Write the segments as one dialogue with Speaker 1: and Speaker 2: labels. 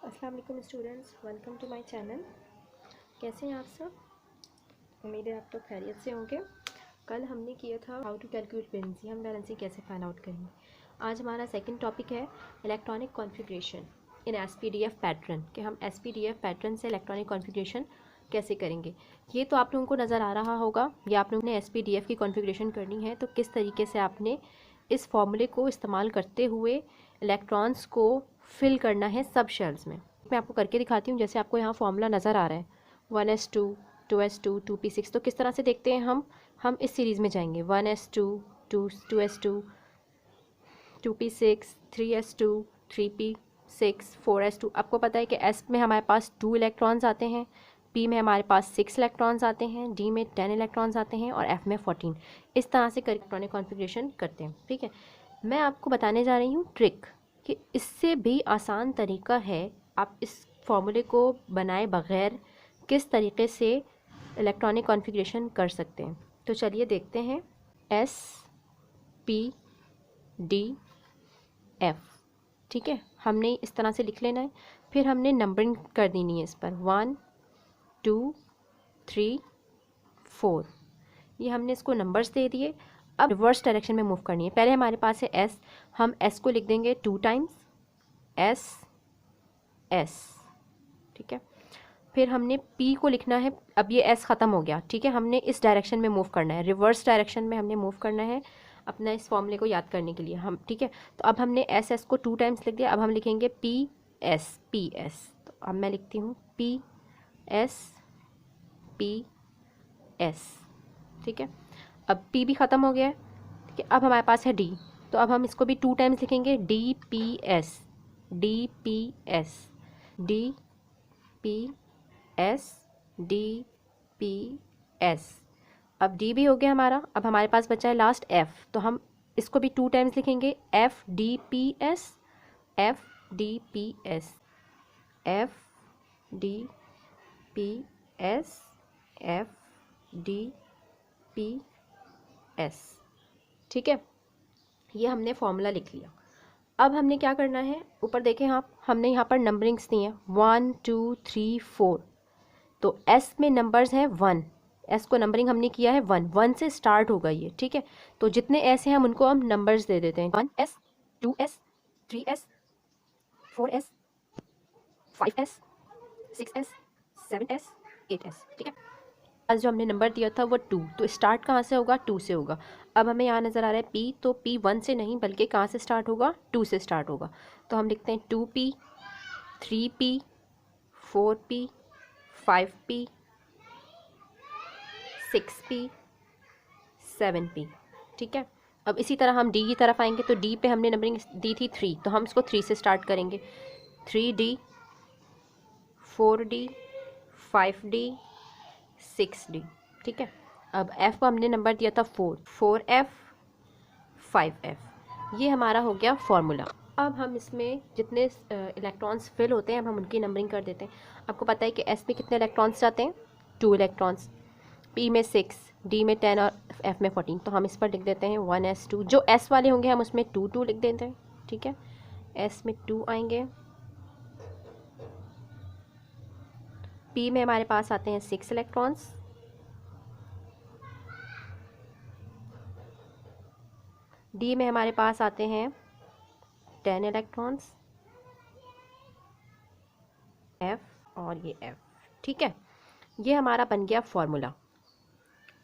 Speaker 1: अस्सलाम वालेकुम students, welcome to my channel. कैसे हैं आप सब? उम्मीद है आप तो खैरियत से होंगे। कल हमने किया था how to calculate benzene balancing, कैसे फाइंड आउट करेंगे। आज हमारा सेकंड टॉपिक है electronic configuration in SPDF pattern, कि हम एसपीडीएफ पैटर्न से इलेक्ट्रॉनिक कॉन्फ़िगरेशन कैसे करेंगे। ये तो आप लोगों को नज़र आ रहा होगा, या आप लोगों ने एसपीडीएफ की कॉन्फ़िगरेशन करनी है तो किस तरीके से आपने इस फॉर्मूले को इस्तेमाल करते हुए इलेक्ट्रॉन्स को फिल करना है सब शेल्स में। मैं आपको करके दिखाती हूँ। जैसे आपको यहाँ फॉर्मूला नज़र आ रहा है 1s2 2s2 2p6, तो किस तरह से देखते हैं हम इस सीरीज़ में जाएंगे 1s2 2s2 2p6 3s2 3p6 4s2। आपको पता है कि s में हमारे पास 2 इलेक्ट्रॉन्स आते हैं, p में हमारे पास 6 इलेक्ट्रॉन्स आते हैं, d में 10 इलेक्ट्रॉन्स आते हैं और f में 14। इस तरह से इलेक्ट्रॉनिक कॉन्फ़िगरेशन करते हैं। ठीक है, मैं आपको बताने जा रही हूँ ट्रिक, कि इससे भी आसान तरीका है आप इस फॉर्मूले को बनाए बग़ैर किस तरीके से इलेक्ट्रॉनिक कॉन्फ़िगरेशन कर सकते हैं। तो चलिए देखते हैं। S P D F, ठीक है, हमने इस तरह से लिख लेना है। फिर हमने नंबरिंग कर देनी है इस पर 1 2 3 4। ये हमने इसको नंबर्स दे दिए। अब रिवर्स डायरेक्शन में मूव करनी है। पहले हमारे पास है S, हम S को लिख देंगे 2 टाइम्स S S, ठीक है। फिर हमने P को लिखना है। अब ये S ख़त्म हो गया, ठीक है, हमने इस डायरेक्शन में मूव करना है, रिवर्स डायरेक्शन में हमने मूव करना है अपना इस फॉर्मूले को याद करने के लिए हम, ठीक है। तो अब हमने S को 2 टाइम्स लिख दिया। अब हम लिखेंगे PS PS। तो अब मैं लिखती हूँ PS PS, ठीक है। अब P भी ख़त्म हो गया है, ठीक है। अब हमारे पास है D, तो अब हम इसको भी 2 टाइम्स लिखेंगे DPS DPS DPS DPS। अब D भी हो गया हमारा। अब हमारे पास बचा है लास्ट F, तो हम इसको भी 2 टाइम्स लिखेंगे FDPS FDPS FDPS FDPS, ठीक है। ये हमने फॉर्मूला लिख लिया। अब हमने क्या करना है, ऊपर देखें आप, हमने यहाँ पर नंबरिंग्स दी हैं 1 2 3 4। तो S में नंबर्स हैं 1, S को नंबरिंग हमने किया है 1 से स्टार्ट होगा ये, ठीक है। तो जितने S हैं हम उनको हम नंबर्स दे देते हैं 1S 2S 3S 4S 5S 6S 7S 8S, ठीक है। आज जो हमने नंबर दिया था वो 2, तो स्टार्ट कहाँ से होगा, 2 से होगा। अब हमें यहाँ नज़र आ रहा है P, तो P 1 से नहीं बल्कि कहाँ से स्टार्ट होगा, 2 से स्टार्ट होगा। तो हम लिखते हैं 2P 3P 4P 5P 6P 7P, ठीक है। अब इसी तरह हम D की तरफ आएंगे, तो D पे हमने नंबरिंग दी थी 3, तो हम इसको 3 से स्टार्ट करेंगे 3D 4D 5D 6D, ठीक है। अब F को हमने नंबर दिया था 4F 5F। ये हमारा हो गया फॉर्मूला। अब हम इसमें जितने इलेक्ट्रॉन्स फिल होते हैं अब हम उनकी नंबरिंग कर देते हैं। आपको पता है कि S में कितने इलेक्ट्रॉन्स जाते हैं, 2 इलेक्ट्रॉन्स, P में 6, D में 10 और F में 14। तो हम इस पर लिख देते हैं 1s2। जो S वाले होंगे हम उसमें 2 2 लिख देते हैं, ठीक है। S में 2 आएंगे। P में हमारे पास आते हैं 6 इलेक्ट्रॉन्स, D में हमारे पास आते हैं 10 इलेक्ट्रॉन्स, F और ये F, ठीक है। ये हमारा बन गया फॉर्मूला।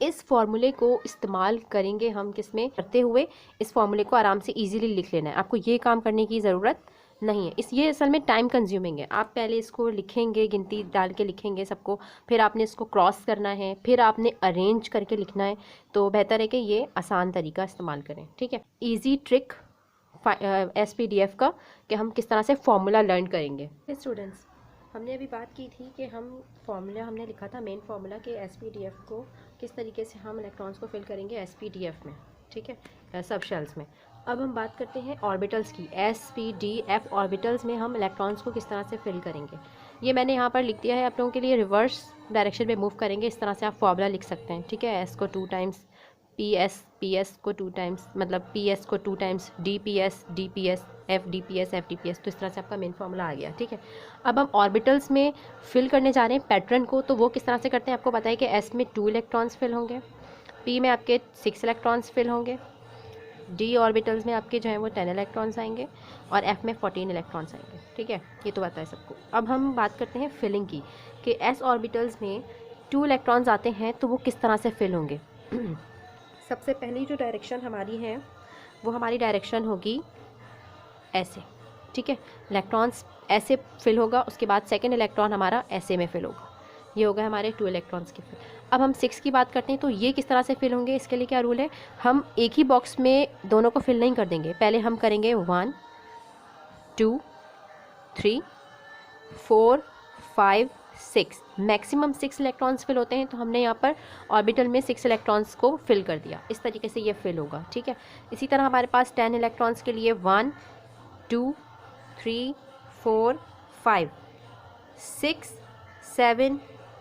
Speaker 1: इस फॉर्मूले को इस्तेमाल करेंगे हम किस में, करते हुए इस फॉर्मूले को आराम से इजीली लिख लेना है। आपको ये काम करने की ज़रूरत नहीं है। ये असल में टाइम कंज्यूमिंग है। आप पहले इसको लिखेंगे, गिनती डाल के लिखेंगे सबको, फिर आपने इसको क्रॉस करना है, फिर आपने अरेंज करके लिखना है। तो बेहतर है कि ये आसान तरीका इस्तेमाल करें, ठीक है। ईजी ट्रिक SPDF का, कि हम किस तरह से फॉर्मूला लर्न करेंगे। स्टूडेंट्स, हमने अभी बात की थी कि हम फॉर्मूला हमने लिखा था मेन फार्मूला के SPDF को किस तरीके से हम इलेक्ट्रॉन्स को फिल करेंगे SPDF में, ठीक है, सब शेल्स में। अब हम बात करते हैं ऑर्बिटल्स की। SPDF ऑर्बिटल्स में हम इलेक्ट्रॉन्स को किस तरह से फिल करेंगे, ये मैंने यहाँ पर लिख दिया है आप लोगों के लिए। रिवर्स डायरेक्शन में मूव करेंगे, इस तरह से आप फॉर्मूला लिख सकते हैं, ठीक है। S को 2 टाइम्स पी एस को 2 टाइम्स, मतलब पी एस को 2 times D P S, F D P S, तो इस तरह से आपका मेन फार्मूला आ गया। ठीक है, अब हम ऑर्बिटल्स में फिल करने जा रहे हैं पैटर्न को। तो वो किस तरह से करते हैं, आपको पता है कि एस में 2 इलेक्ट्रॉन्स फिल होंगे, पी में आपके 6 इलेक्ट्रॉन्स फिल होंगे, डी ऑर्बिटल्स में आपके जो है वो 10 इलेक्ट्रॉन्स आएंगे और एफ में 14 इलेक्ट्रॉन्स आएंगे। ठीक है, ये तो पता है सबको। अब हम बात करते हैं फिलिंग की, कि एस ऑर्बिटल्स में 2 इलेक्ट्रॉन्स आते हैं तो वो किस तरह से फिल होंगे। सबसे पहली जो डायरेक्शन हमारी है वो हमारी डायरेक्शन होगी ऐसे। ठीक है, इलेक्ट्रॉन्स ऐसे फिल होगा, उसके बाद सेकेंड इलेक्ट्रॉन हमारा ऐसे में फिल होगा। ये होगा हमारे 2 इलेक्ट्रॉन्स के फिल। अब हम 6 की बात करते हैं, तो ये किस तरह से फिल होंगे। इसके लिए क्या रूल है, हम एक ही बॉक्स में दोनों को फिल नहीं कर देंगे। पहले हम करेंगे 1 2 3 4 5 6, मैक्सिमम 6 इलेक्ट्रॉन्स फिल होते हैं, तो हमने यहाँ पर ऑर्बिटल में 6 इलेक्ट्रॉन्स को फिल कर दिया। इस तरीके से ये फिल होगा। ठीक है, इसी तरह हमारे पास 10 इलेक्ट्रॉन्स के लिए 1 2 3 4 5 6 7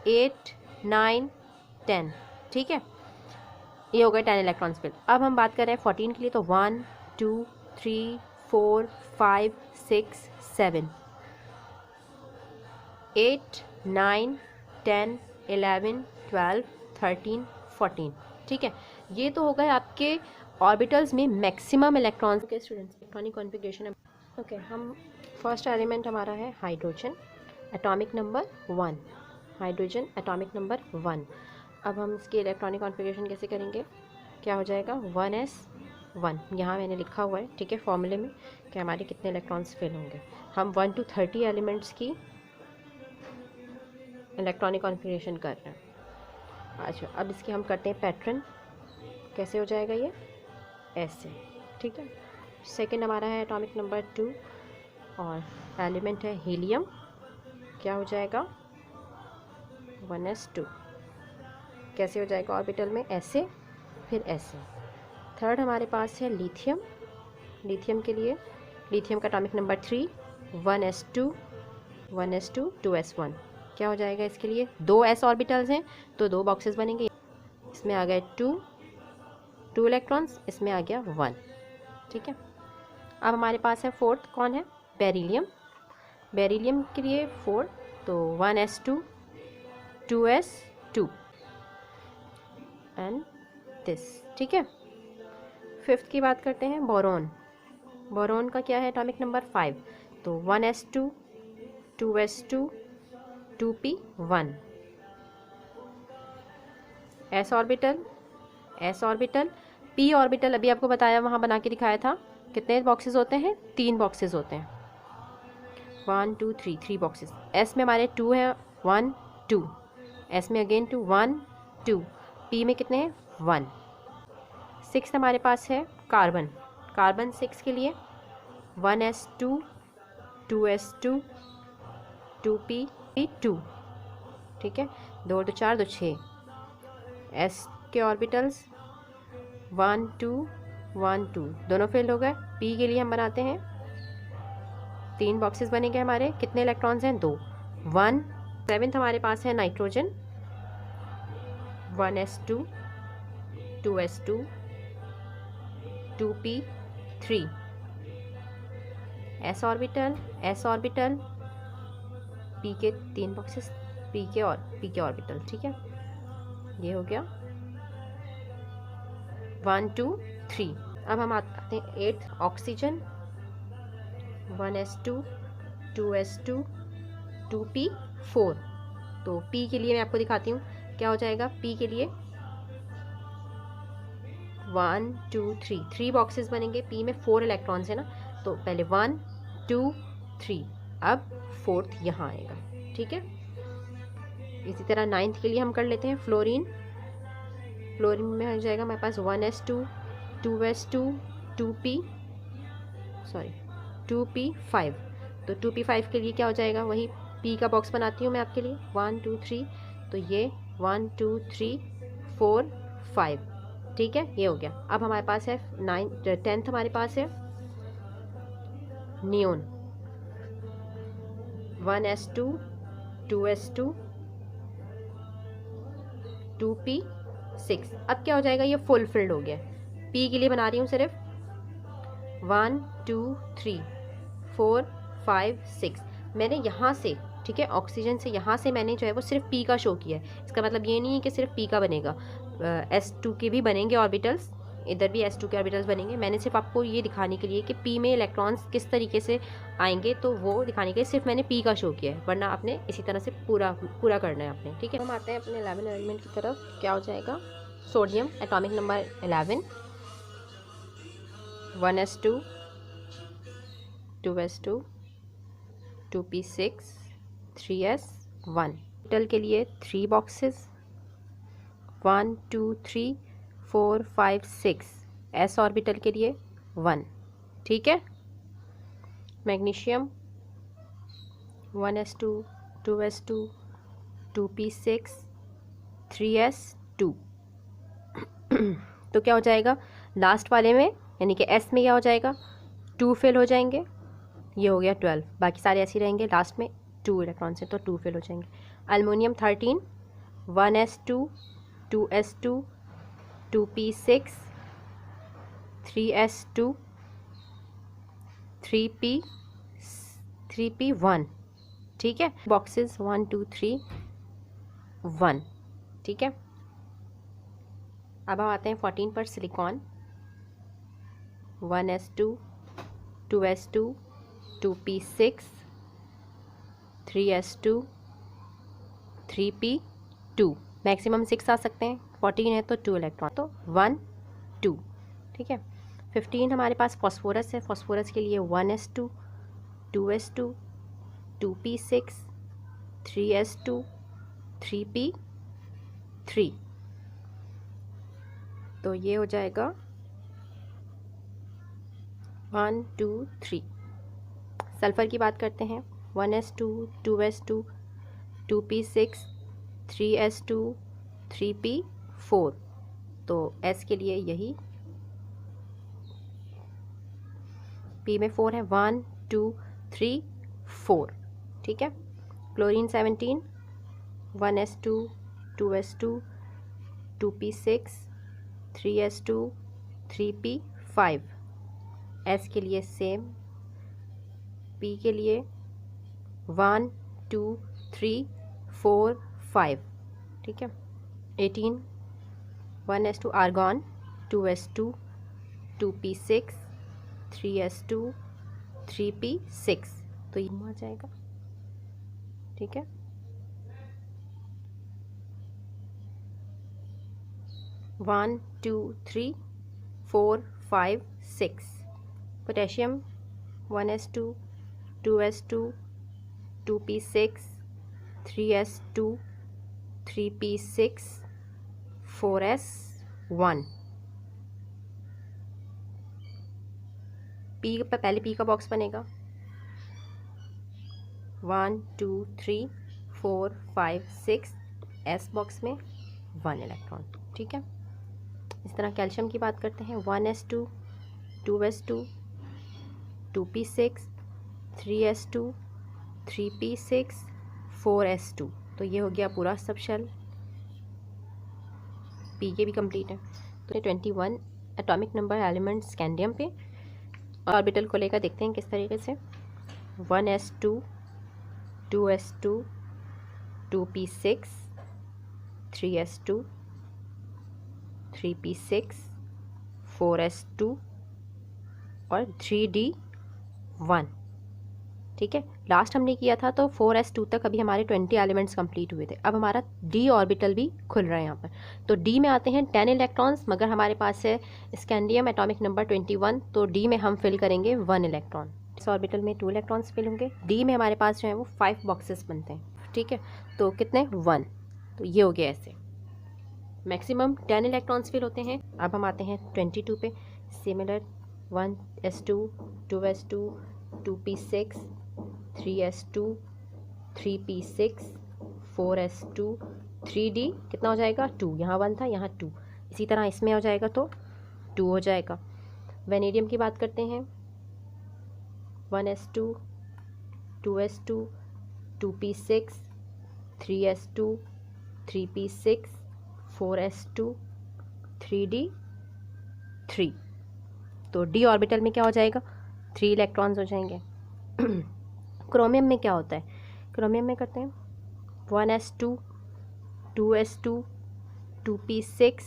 Speaker 1: 8 9 10। ठीक है, ये हो गए 10 इलेक्ट्रॉन्स फिल। अब हम बात कर रहे हैं 14 के लिए, तो 1 2 3 4 5 6 7 8 9 10 11 12 13 14। ठीक है, ये तो हो गए आपके ऑर्बिटल्स में मैक्सिमम इलेक्ट्रॉन्स के स्टूडेंट्स। इलेक्ट्रॉनिक कॉन्फ़िगरेशन है। ओके, हम फर्स्ट एलिमेंट हमारा है hydrogen, atomic number 1, hydrogen atomic number 1। अब हम इसकी इलेक्ट्रॉनिक कॉन्फ़िगरेशन कैसे करेंगे, क्या हो जाएगा 1s1, यहाँ मैंने लिखा हुआ है। ठीक है, फॉर्मूले में कि हमारे कितने इलेक्ट्रॉन्स फिल होंगे। हम 1 to 30 एलिमेंट्स की इलेक्ट्रॉनिक कॉन्फ़िगरेशन कर रहे हैं। अच्छा, अब इसके हम करते हैं पैटर्न। कैसे हो जाएगा ये, ऐसे। ठीक है, सेकंड हमारा है एटॉमिक नंबर 2 और एलिमेंट है हीलियम। क्या हो जाएगा 1s2। कैसे हो जाएगा ऑर्बिटल में, ऐसे फिर ऐसे। थर्ड हमारे पास है लिथियम। लिथियम के लिए लिथियम का atomic number 3, 1s2 1s2 2s1। क्या हो जाएगा इसके लिए, 2 s ऑर्बिटल्स हैं तो 2 बॉक्सेस बनेंगे। इसमें आ गए 2 इलेक्ट्रॉन्स, इसमें आ गया 1। ठीक है, अब हमारे पास है फोर्थ, कौन है, बेरिलियम। बेरिलियम के लिए 4, तो 1s2 2s2 एंड दिस। ठीक है, फिफ्थ की बात करते हैं बोरोन। बोरोन का क्या है एटॉमिक नंबर 5, तो 1s2 2s2 2p1। s orbital p orbital अभी आपको बताया, वहाँ बना के दिखाया था। कितने बॉक्सेस होते हैं, 3 बॉक्सेस होते हैं, 1 2 3 बॉक्सेस। s में हमारे 2 है, 1 2, s में अगेन 2 1 2, p में कितने हैं 1। 6 हमारे पास है कार्बन। कार्बन 6 के लिए 1s2 2s2 2p2। ठीक है, 2 2 4 2 6। s के ऑर्बिटल्स 1 2 1 2 दोनों फेल हो गए। p के लिए हम बनाते हैं 3 बॉक्सेस बनेंगे हमारे। कितने इलेक्ट्रॉन्स हैं, 2 1। सेवेंथ हमारे पास है nitrogen, 1s2 2s2 2p3। s orbital p के 3 बॉक्सेस, p के ऑर्बिटल। ठीक है, ये हो गया 1 2 3। अब हम आते हैं 8 ऑक्सीजन, 1s2 2s2 2p4। तो p के लिए मैं आपको दिखाती हूँ क्या हो जाएगा। p के लिए 1 2 3 बॉक्सेस बनेंगे। p में 4 इलेक्ट्रॉन्स है ना, तो पहले 1 2 3, अब 4th यहाँ आएगा। ठीक है, इसी तरह 9th के लिए हम कर लेते हैं फ्लोरीन। फ्लोरीन में हो जाएगा हमारे पास 1s2 2s2 2p5। तो 2p5 के लिए क्या हो जाएगा, वही p का बॉक्स बनाती हूँ मैं आपके लिए, 1 2 3, तो ये 1 2 3 4 5। ठीक है, ये हो गया। अब हमारे पास है 10th हमारे पास है नियोन, 1s2 2s2 2p 6। अब क्या हो जाएगा, ये फुल फिल्ड हो गया। पी के लिए बना रही हूँ सिर्फ 1 2 3 4 5 6। मैंने यहाँ से, ठीक है, ऑक्सीजन से यहाँ से मैंने जो है वो सिर्फ पी का शो किया है। इसका मतलब ये नहीं है कि सिर्फ पी का बनेगा, S2 के भी बनेंगे ऑर्बिटल्स, इधर भी S2 के ऑर्बिटल्स बनेंगे। मैंने सिर्फ आपको ये दिखाने के लिए कि पी में इलेक्ट्रॉन्स किस तरीके से आएंगे, तो वो दिखाने के लिए सिर्फ मैंने पी का शो किया है, वरना आपने इसी तरह से पूरा करना है आपने, ठीक है। हम आते हैं अपने 11 एलिमेंट की तरफ। क्या हो जाएगा, sodium atomic number 11, 1s2 2s2 2p6 3s1। Orbital के लिए 3 बॉक्सेस 1 2 3 4 5 6। एस ऑर्बिटल के लिए 1, ठीक है। Magnesium 1s2 2s2 2p6 3s2। तो क्या हो जाएगा लास्ट वाले में, यानी कि एस में क्या हो जाएगा, 2 फिल हो जाएंगे, ये हो गया 12, बाकी सारे ऐसे ही रहेंगे, लास्ट में 2 इलेक्ट्रॉन से तो 2 फिल हो जाएंगे। Aluminium 13 1s2 2s2 2p6 3s2 3p1, ठीक है। बॉक्सेस 1 2 3 1, ठीक है। अब हम आते हैं 14 पर, silicon 1s2 2s2 2p6 3s2 3p2। Maximum 6 आ सकते हैं, 14 है तो 2 इलेक्ट्रॉन, तो 1 2, ठीक है। 15 हमारे पास फॉस्फोरस है। फॉस्फोरस के लिए 1s2 2s2 2p6 3s2 3p3, तो ये हो जाएगा 1 2 3। सल्फ़र की बात करते हैं, 1s2 2s2 2p6 3s2 3p4, तो S के लिए यही, P में 4 है, 1 2 3 4, ठीक है। Chlorine 17 1s2 2s2 2p6 3s2 3p5। S के लिए सेम, P के लिए 1 2 3 4 5, ठीक है। 18 1s2 argon 2s2 2p6 3s2 3p6, तो ये आ जाएगा, ठीक है। 1 2 3 4 5 6। Potassium 1s2 2s2 2p6 3s2 3p6 4s1। P पर पहले पी का बॉक्स बनेगा 1 2 3 4 5 6, एस बॉक्स में 1 इलेक्ट्रॉन, ठीक है। इस तरह कैल्शियम की बात करते हैं, 1s2 2s2 2p6 3s2 3p6 4s2, तो ये हो गया पूरा सब शेल, पी के भी कंप्लीट है। तो 21 एटॉमिक नंबर एलिमेंट स्कैंडियम पे ऑर्बिटल को लेकर देखते हैं किस तरीके से। 1s2 2s2 2p6 3s2 3p6 4s2 और 3d1, ठीक है। लास्ट हमने किया था तो 4s2 तक अभी हमारे 20 एलिमेंट्स कंप्लीट हुए थे। अब हमारा d ऑर्बिटल भी खुल रहा है यहाँ पर, तो d में आते हैं 10 इलेक्ट्रॉन्स, मगर हमारे पास है स्कैंडियम एटॉमिक नंबर 21, तो d में हम फिल करेंगे 1 इलेक्ट्रॉन। इस ऑर्बिटल में 2 इलेक्ट्रॉन्स फिल होंगे। d में हमारे पास जो है वो 5 बॉक्सेस बनते हैं, ठीक है। तो कितने, 1, तो ये हो गया ऐसे, मैक्सिमम 10 इलेक्ट्रॉन्स फिल होते हैं। अब हम आते हैं 22 पे, similar 1s2 2s2 2p6 3s2 3p6 4s2 3d, कितना हो जाएगा 2, यहाँ 1 था यहाँ 2, इसी तरह इसमें हो जाएगा तो 2 हो जाएगा। वेनेडियम की बात करते हैं, 1s2 2s2 2p6 3s2 3p6 4s2 3d 3। तो d ऑर्बिटल में क्या हो जाएगा, 3 इलेक्ट्रॉन्स हो जाएंगे। क्रोमियम में क्या होता है, क्रोमियम में करते हैं 1s2 2s2 2p6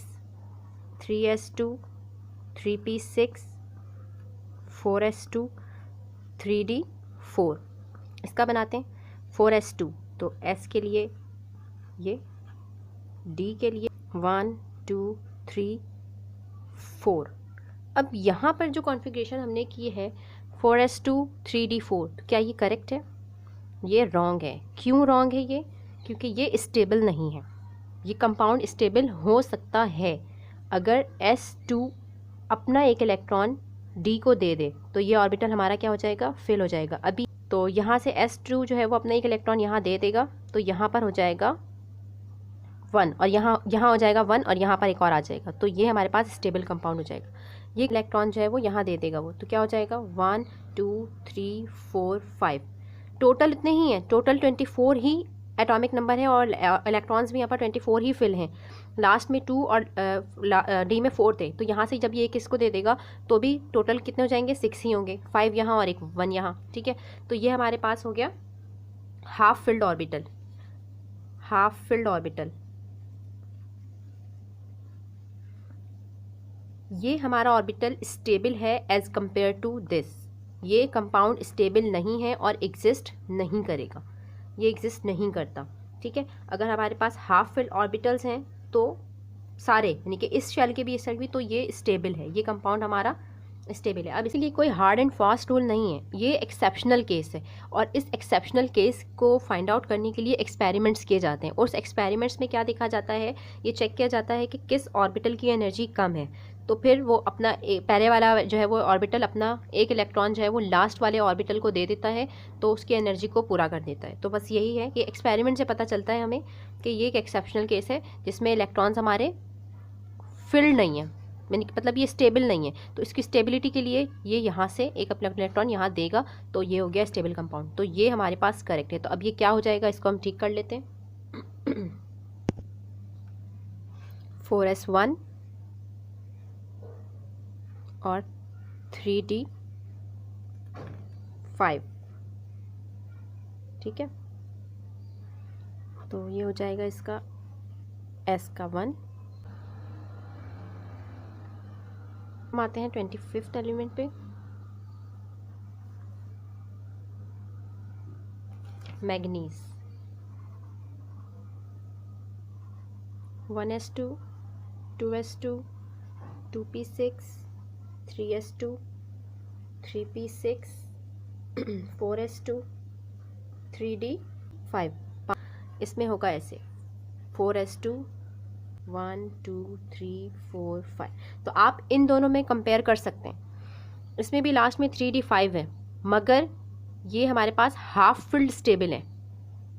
Speaker 1: 3s2 3p6 4s2 3d4। इसका बनाते हैं 4s2, तो s के लिए ये, d के लिए 1 2 3 4। अब यहाँ पर जो कॉन्फ़िगरेशन हमने की है 4s2 3d4, तो क्या ये करेक्ट है, ये रॉन्ग है। क्यों रॉन्ग है ये, क्योंकि ये स्टेबल नहीं है। ये कंपाउंड स्टेबल हो सकता है अगर s2 अपना एक इलेक्ट्रॉन d को दे दे, तो ये ऑर्बिटल हमारा क्या हो जाएगा, फिल हो जाएगा। अभी तो यहाँ से s2 जो है वो अपना एक इलेक्ट्रॉन यहाँ दे देगा, तो यहाँ पर हो जाएगा 1 और यहाँ हो जाएगा 1 और यहाँ पर एक और आ जाएगा, तो ये हमारे पास स्टेबल कंपाउंड हो जाएगा। ये इलेक्ट्रॉन जो है वो यहाँ दे देगा वो, तो क्या हो जाएगा 1 2 3 4 5, टोटल इतने ही हैं, टोटल 24 ही एटॉमिक नंबर है और इलेक्ट्रॉन्स भी यहाँ पर 24 ही फिल हैं। लास्ट में 2 और डी में 4 थे, तो यहाँ से जब ये किसको दे देगा तो भी टोटल कितने हो जाएंगे, 6 ही होंगे, 5 यहाँ और एक 1 यहाँ, ठीक है। तो ये हमारे पास हो गया half filled orbital. Half filled orbital ये हमारा ऑर्बिटल स्टेबल है एज कंपेयर टू दिस। ये कंपाउंड स्टेबल नहीं है और एग्जिस्ट नहीं करेगा, ये एग्जिस्ट नहीं करता, ठीक है। अगर हमारे पास हाफ फिल्ड ऑर्बिटल्स हैं तो सारे, यानी कि इस शेल के भी इस शेल भी, तो ये स्टेबल है, ये कंपाउंड हमारा स्टेबल है। अब इसलिए कोई हार्ड एंड फास्ट रूल नहीं है, ये एक्सेप्शनल केस है और इस एक्सेप्शनल केस को फाइंड आउट करने के लिए एक्सपेरिमेंट्स किए जाते हैं। और उस एक्सपेरिमेंट्स में क्या देखा जाता है, ये चेक किया जाता है कि किस ऑर्बिटल की एनर्जी कम है, तो फिर वो अपना पहले वाला जो है वो ऑर्बिटल अपना एक इलेक्ट्रॉन जो है वो लास्ट वाले ऑर्बिटल को दे देता है, तो उसकी एनर्जी को पूरा कर देता है। तो बस यही है कि एक्सपेरिमेंट से पता चलता है हमें कि ये एक एक्सेप्शनल केस है जिसमें इलेक्ट्रॉन्स हमारे फिल्ड नहीं है, मतलब ये स्टेबल नहीं है। तो इसकी स्टेबिलिटी के लिए ये यहाँ से एक अपना इलेक्ट्रॉन यहाँ देगा, तो ये हो गया स्टेबल कंपाउंड। तो ये हमारे पास करेक्ट है। तो अब ये क्या हो जाएगा, इसको हम ठीक कर लेते हैं। 4s1 और 3d5, ठीक है। तो ये हो जाएगा इसका s का 1। हम आते हैं 25th एलिमेंट पे, manganese. 1s2 2s2 2p6 3s2 3p6 4s2 3d5। इसमें होगा ऐसे 4s2 1 2 3 4 5। तो आप इन दोनों में कंपेयर कर सकते हैं। इसमें भी लास्ट में 3d5 है, मगर ये हमारे पास हाफ फिल्ड स्टेबल है,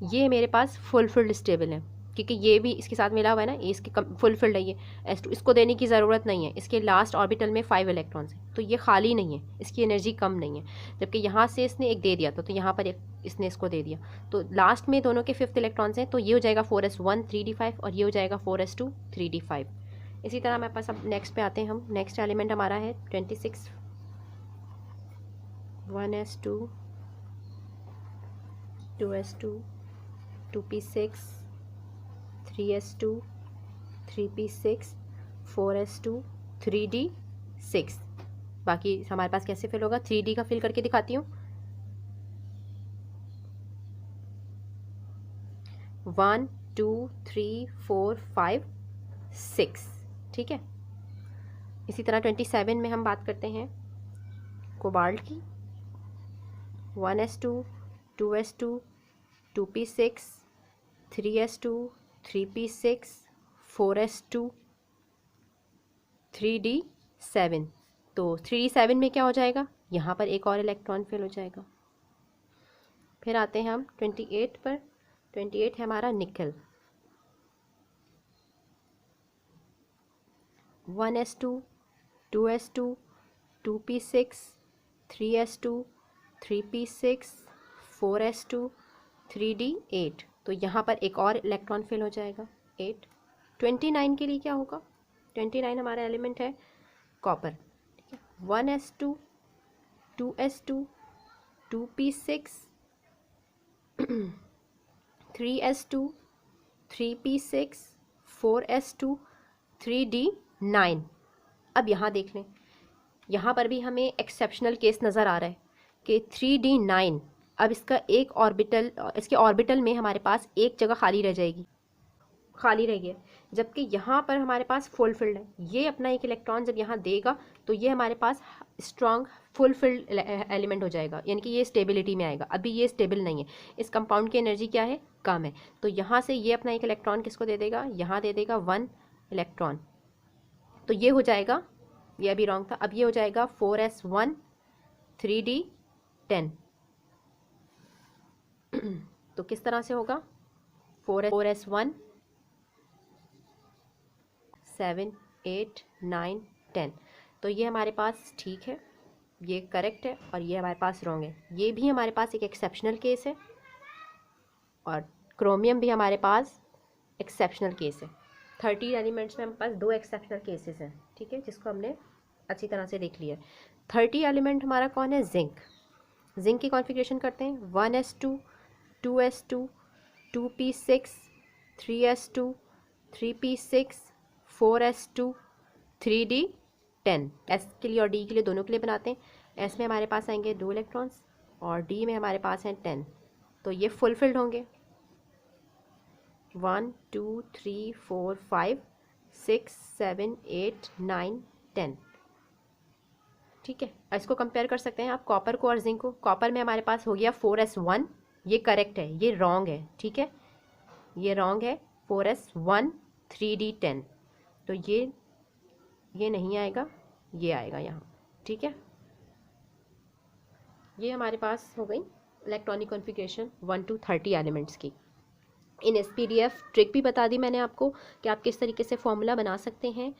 Speaker 1: ये मेरे पास फुल फिल्ड स्टेबल है, क्योंकि ये भी इसके साथ मिला हुआ है ना, ये इसके फुल फिल्ड है। ये s2 इसको देने की ज़रूरत नहीं है, इसके लास्ट ऑर्बिटल में 5 इलेक्ट्रॉन्स हैं, तो ये खाली नहीं है, इसकी एनर्जी कम नहीं है। जबकि यहाँ से इसने एक दे दिया तो यहाँ पर एक इसने इसको दे दिया, तो लास्ट में दोनों के 5th इलेक्ट्रॉन्स हैं, तो ये हो जाएगा 4s1 3d5 और ये हो जाएगा 4s2 3d5। इसी तरह हमारे पास अब नेक्स्ट पे आते हैं हम। नेक्स्ट एलिमेंट हमारा है 26, 1s2 2s2 2p6 3s2 3p6 4s2 3d6। बाकी हमारे पास कैसे फिल होगा, 3d का फिल करके दिखाती हूँ। 1 2 3 4 5 6, ठीक है। इसी तरह 27 में हम बात करते हैं कोबाल्ट की। 1s2 2s2 2p6 3s2 3p6 4s2 3d7। तो 3d7 में क्या हो जाएगा, यहाँ पर एक और इलेक्ट्रॉन फिल हो जाएगा। फिर आते हैं हम 28 पर। 28 है हमारा निकल। 1s2 2s2 2p6 3s2 3p6 4s2 3d8। तो यहाँ पर एक और इलेक्ट्रॉन फिल हो जाएगा 8। 29 के लिए क्या होगा, 29 हमारा एलिमेंट है कॉपर, ठीक है। 1s2 2s2 2p6 3s2 3p6 4s2 3d9। अब यहाँ देख लें, यहाँ पर भी हमें एक्सेप्शनल केस नज़र आ रहा है कि 3d9। अब इसका एक ऑर्बिटल, इसके ऑर्बिटल में हमारे पास एक जगह खाली रह जाएगी, खाली रह गया, जबकि यहाँ पर हमारे पास फुलफिल्ड है। ये अपना एक इलेक्ट्रॉन जब यहाँ देगा तो ये हमारे पास स्ट्रॉन्ग फुलफिल्ड एलिमेंट हो जाएगा, यानी कि ये स्टेबिलिटी में आएगा। अभी ये स्टेबल नहीं है, इस कंपाउंड की एनर्जी क्या है, कम है। तो यहाँ से ये अपना एक इलेक्ट्रॉन किसको दे देगा, यहाँ दे देगा 1 इलेक्ट्रॉन। तो ये हो जाएगा, ये अभी रॉन्ग था, अब ये हो जाएगा 4s1 3d10। तो किस तरह से होगा, 4s1 7 8 9 10। तो ये हमारे पास ठीक है, ये करेक्ट है, और ये हमारे पास रॉन्ग है। ये भी हमारे पास एक एक्सेप्शनल केस है, और क्रोमियम भी हमारे पास एक्सेप्शनल केस है। 30 एलिमेंट्स में हमारे पास 2 एक्सेप्शनल केसेस हैं, ठीक है, जिसको हमने अच्छी तरह से देख लिया। 30 एलिमेंट हमारा कौन है, जिंक। जिंक की कॉन्फ़िगरेशन करते हैं, 1s2 2s2 2p6 3s2 3p6 4s2 3d10। S के लिए और डी के लिए, दोनों के लिए बनाते हैं। एस में हमारे पास आएंगे 2 इलेक्ट्रॉन्स और डी में हमारे पास हैं 10। तो ये फुलफिल्ड होंगे, 1 2 3 4 5 6 7 8 9 10, ठीक है। इसको कंपेयर कर सकते हैं आप कॉपर को और जिंक को। कॉपर में हमारे पास हो गया 4s1, ये करेक्ट है, ये रॉन्ग है, ठीक है, ये रॉन्ग है, 4s1 3d10। तो ये नहीं आएगा, ये आएगा यहाँ, ठीक है। ये हमारे पास हो गई इलेक्ट्रॉनिक कॉन्फ़िगरेशन 1 to 30 एलिमेंट्स की। इन SPDF ट्रिक भी बता दी मैंने आपको कि आप किस तरीके से फॉर्मूला बना सकते हैं।